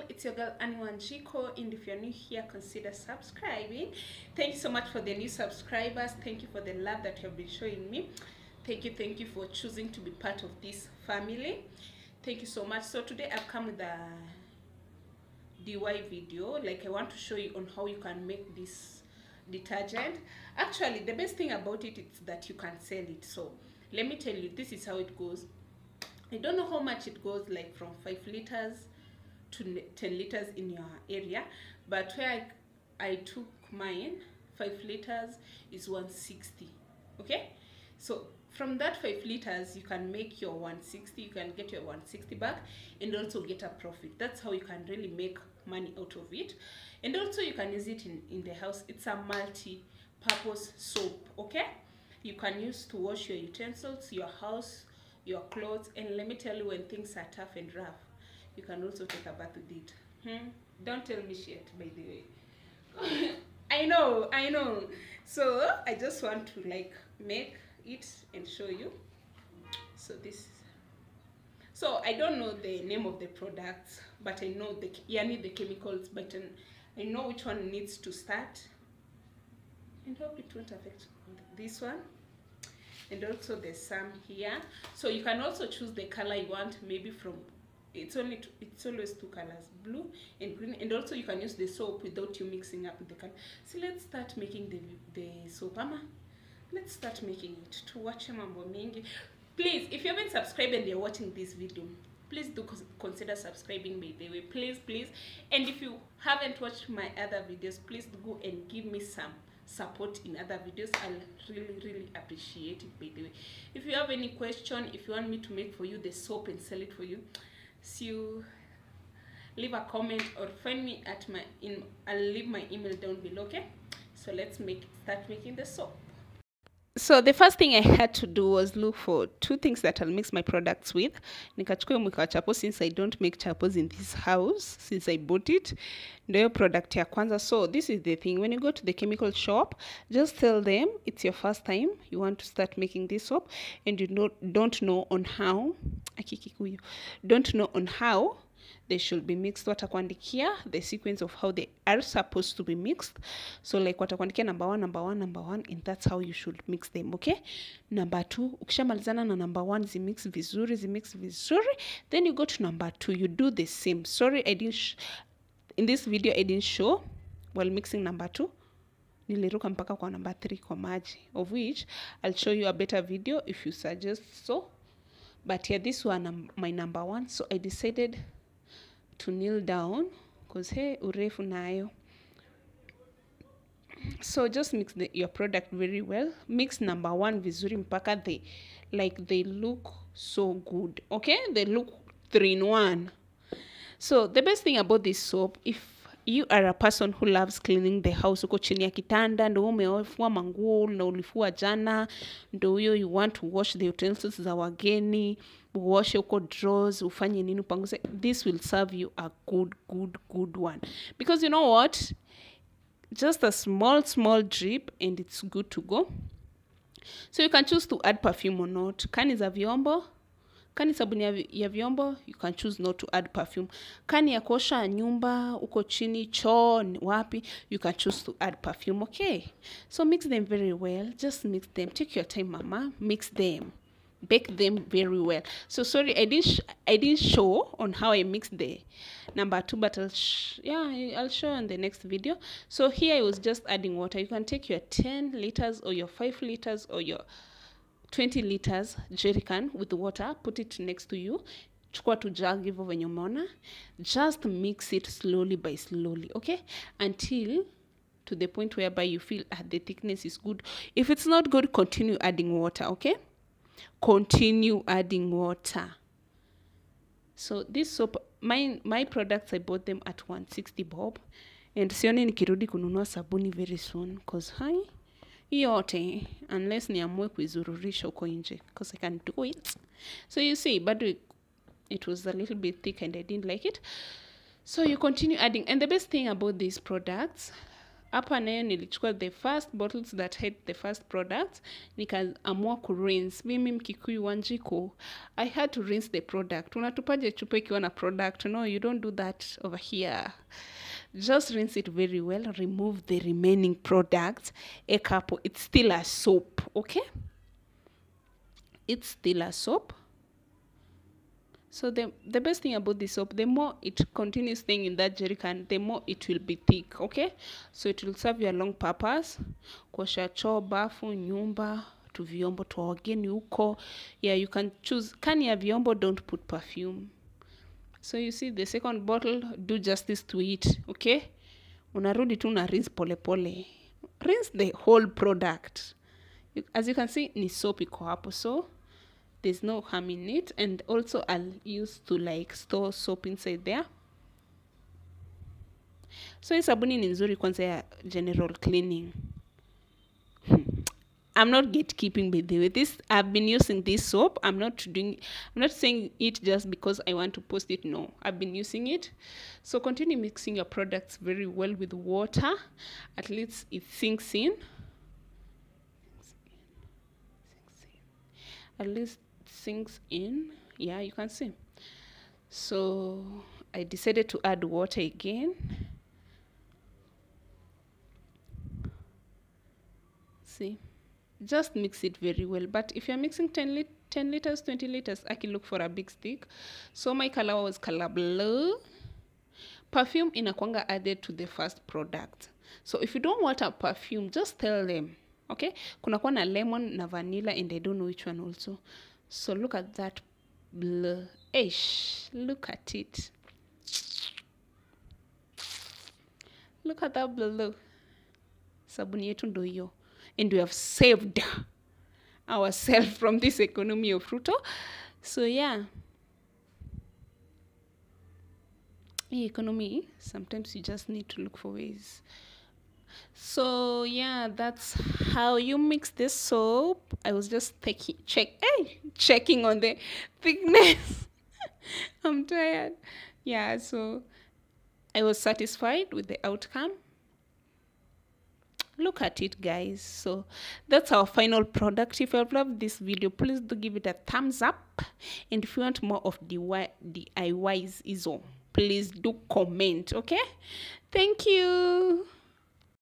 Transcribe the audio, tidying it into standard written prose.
channel. It's your girl Anyone Jiko, and if you're new here, consider subscribing. Thank you so much for the new subscribers. Thank you for the love that you have been showing me. Thank you for choosing to be part of this family. Thank you so much. So today I've come with a DIY video. Like, I want to show you on how you can make this detergent. Actually, the best thing about it is that you can sell it. So let me tell you, this is how it goes. I don't know how much it goes, like from 5 liters to 10 liters in your area, but where I took mine, 5 liters is 160. Okay, so from that 5 liters you can make your 160, you can get your 160 back and also get a profit. That's how you can really make money out of it. And also you can use it in the house. It's a multi-purpose soap. Okay, you can use to wash your utensils, your house, your clothes, and let me tell you, when things are tough and rough, you can also take a bath with it. Don't tell me shit, by the way. I know. So I just want to like make it and show you. So so I don't know the name of the products, but I know the chemicals, but I know which one needs to start, and hope it won't affect this one. And also there's some here, so you can also choose the color you want. Maybe from it's always 2 colors, blue and green. And also you can use the soap without you mixing up with the color. So let's start making the soap. Let's start making it. To watch mambo mingi, please, if you haven't subscribed and you're watching this video, please do consider subscribing, by the way, please. And if you haven't watched my other videos, please go and give me some support in other videos. I'll really appreciate it, by the way. If you have any question, if you want me to make for you the soap and sell it for you, so leave a comment or find me at I'll leave my email down below. Okay, so let's start making the soap. So the first thing I had to do was look for 2 things that I'll mix my products with. Nikachukua mwika chapo, since I don't make chapos in this house since I bought it. Ndio product ya kwanza. So this is the thing. When you go to the chemical shop, just tell them it's your first time you want to start making this soap, and you don't know on how they should be mixed. Watakuandikia the sequence of how they are supposed to be mixed. So like watakuandikia number one, and that's how you should mix them. Okay, number 2, ukishamalizana na number 1 zimix vizuri, then you go to number 2, you do the same. Sorry, in this video I didn't show while mixing number 2. Niliruka mpaka kwa number 3 kwa maji, of which I'll show you a better video if you suggest so. But yeah, this one my number 1, so I decided to kneel down because hey, urefu nayo. So just mix your product very well. Mix number 1 vizuri mpaka they look so good. Okay, they look 3 in 1. So the best thing about this soap, if you are a person who loves cleaning the house, uko chini ya kitanda ndo umefua manguo na ulifua jana, ndo huyo you want to wash the utensils za wageni, uoshe uko drawers, ufanye nini upanguze, this will serve you a good one. Because you know what, just a small drip and it's good to go. So you can choose to add perfume or not. Kani za vyombo, kani sabuni ya vyombo, you can choose not to add perfume. Kani ya kuosha nyumba, uko chini, choo, wapi, you can choose to add perfume. Okay, so mix them very well. Just mix them. Take your time, mama. Mix them. Bake them very well. So sorry, I didn't show on how I mixed the number 2, but I'll show in the next video. So here I was just adding water. You can take your 10 liters or your 5 liters or your 20 liters jerrycan with water, put it next to you. Chukua tu jug hivyo venye umeona. Just mix it slowly by slowly, okay, until to the point whereby you feel the thickness is good. If it's not good, continue adding water. Okay, continue adding water. So this soap, my products, I bought them at 160 bob, and sioni nikirudi kununua sabuni very soon, cause yote unless niamue kuizururisha uko nje, because I can do it. So you see, but it was a little bit thick and I didn't like it, so you continue adding. And the best thing about these products, hapa nayo nilichukua the first bottles that had the first products, nikaamua kurinse. Mimi Mkikuyu Wanjiku, I had to rinse the product. Unatupaje chupa ikiwa na product? No, you don't do that over here. Just rinse it very well, remove the remaining products. It's still a soap, okay? It's still a soap. So the best thing about this soap, the more it continues staying in that jerry can, the more it will be thick, okay? So it will serve you a long purpose. Kuosha choo, bafu, nyumba, tu vyombo, tu wageni huko. Yeah, you can choose. Kani ya vyombo, don't put perfume. So you see the second bottle, do justice to it, okay? Unarudi tu na rinse pole pole. Rinse the whole product. As you can see, ni soap iko hapo, so there's no harm in it. And also I'll use to like store soap inside there. So hii sabuni ni nzuri kwanza ya general cleaning. I'm not gatekeeping by the way. I've been using this soap. I'm not saying it just because I want to post it. No, I've been using it. So continue mixing your products very well with water. At least it sinks in. At least sinks in. Yeah, you can see. So I decided to add water again. See, just mix it very well. But if you're mixing 10 liters, 20 liters, I can look for a big stick. So my color was color blue. Perfume inakwanga added to the first product. So if you don't want a perfume, just tell them. Okay, kunakuwa na lemon na vanilla, and I don't know which one also. So look at that blue. Look at it. Look at that blue. Sabuni yetu ndo hiyo. And we have saved ourselves from this economy of fruto. So yeah, economy, sometimes you just need to look for ways. So yeah, that's how you mix this soap. I was just checking on the thickness. I'm tired. Yeah, so I was satisfied with the outcome. Look at it, guys. So that's our final product. If you have loved this video, please do give it a thumbs up. And if you want more of DIYs, please do comment. Okay, thank you.